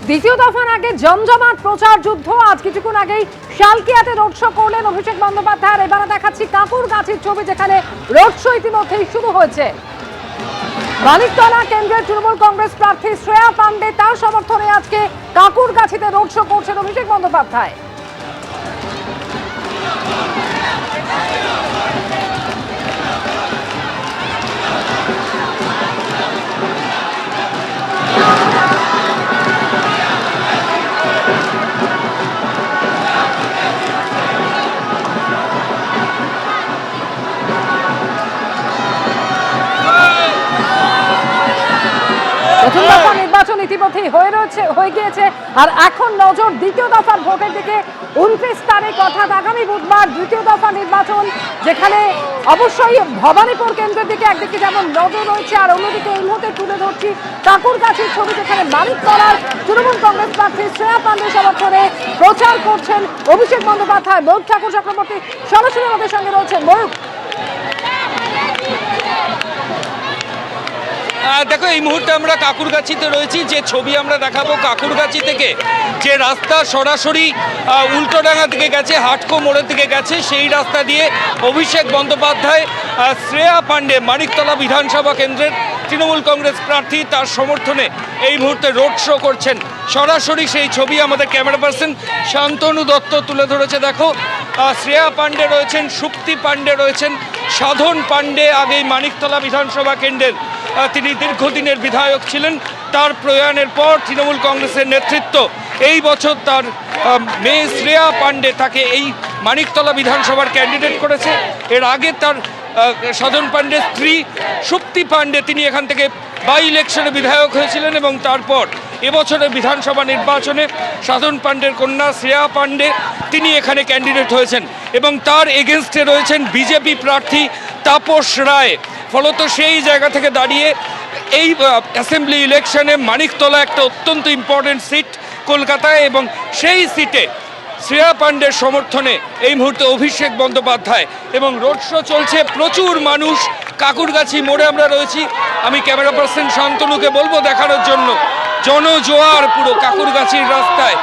দ্বিতীয় দফার আগে জমজমাট প্রচার যুদ্ধ। আজ কিছুক্ষণ আগেই শালকিয়াতে রোড শো করলেন অভিষেক বন্দ্যোপাধ্যায়। এবারে দেখাচ্ছি কাকুরগাছির ছবি, যেখানে রোড শো ইতিমধ্যেই শুরু হয়েছে। মানিকতলা কেন্দ্রের তৃণমূল কংগ্রেস প্রার্থী শ্রেয়া পান্ডে, তার সমর্থনে আজকে কাকুরগাছিতে রোড শো করছেন অভিষেক বন্দ্যোপাধ্যায়। প্রথম দফা নির্বাচন ইতিমধ্যেই হয়ে গিয়েছে, আর এখন নজর দ্বিতীয় দফার ভোটের দিকে। 29 তারিখ অর্থাৎ আগামী বুধবার দ্বিতীয় দফা নির্বাচন, যেখানে অবশ্যই ভবানীপুর কেন্দ্রের দিকে একদিকে যেমন নজর রয়েছে, আর অন্যদিকে এই মুহূর্তে তুলে ধরছি কাকুরগাছির ছবি, যেখানে মানিকতলার তৃণমূল কংগ্রেস প্রার্থী শ্রেয়া পান্ডে সমর্থনে প্রচার করছেন অভিষেক বন্দ্যোপাধ্যায়। ময়ূক ঠাকুর চক্রবর্তী সরাসরি আমাদের সঙ্গে রয়েছেন। ময়ূক, দেখো, এই মুহূর্তে আমরা কাকুরগাছিতে রয়েছি। যে ছবি আমরা দেখাবো কাকুরগাছি থেকে, যে রাস্তা সরাসরি উল্টোডাঙ্গা দিকে গেছে, হাটকো মোড়ের দিকে গেছে, সেই রাস্তা দিয়ে অভিষেক বন্দ্যোপাধ্যায় শ্রেয়া পান্ডে মানিকতলা বিধানসভা কেন্দ্রের তৃণমূল কংগ্রেস প্রার্থী, তার সমর্থনে এই মুহূর্তে রোড শো করছেন। সরাসরি সেই ছবি আমাদের ক্যামেরা পার্সন শান্তনু দত্ত তুলে ধরেছে। দেখো, শ্রেয়া পান্ডে রয়েছেন, সুপ্তি পান্ডে রয়েছেন, সাধন পান্ডে আগেই মানিকতলা বিধানসভা কেন্দ্রের তিনি দীর্ঘদিনের বিধায়ক ছিলেন। তার প্রয়াণের পর তৃণমূল কংগ্রেসের নেতৃত্ব এই বছর তার মেয়ে শ্রেয়া পান্ডে তাকে এই মানিকতলা বিধানসভার ক্যান্ডিডেট করেছে। এর আগে তার সাধন পান্ডের স্ত্রী সুপ্তি পান্ডে, তিনি এখান থেকে বাই ইলেকশনে বিধায়ক হয়েছিলেন, এবং তারপর এবছরের বিধানসভা নির্বাচনে সাধন পান্ডের কন্যা শ্রেয়া পান্ডে তিনি এখানে ক্যান্ডিডেট হয়েছেন, এবং তার এগেনস্টে রয়েছেন বিজেপি প্রার্থী তাপস রায়। ফলত সেই জায়গা থেকে দাঁড়িয়ে এই অ্যাসেম্বলি ইলেকশনে মানিকতলা একটা অত্যন্ত ইম্পর্টেন্ট সিট কলকাতায়, এবং সেই সিটে শ্রেয়া পান্ডের সমর্থনে এই মুহূর্তে অভিষেক বন্দ্যোপাধ্যায়, এবং রোড শো চলছে। প্রচুর মানুষ কাকুরগাছি মোড়ে আমরা রয়েছি। আমি ক্যামেরা পার্সন শান্তনুকে বলবো দেখানোর জন্য। জনজোয়ার পুরো কাকুরগাছির রাস্তায়।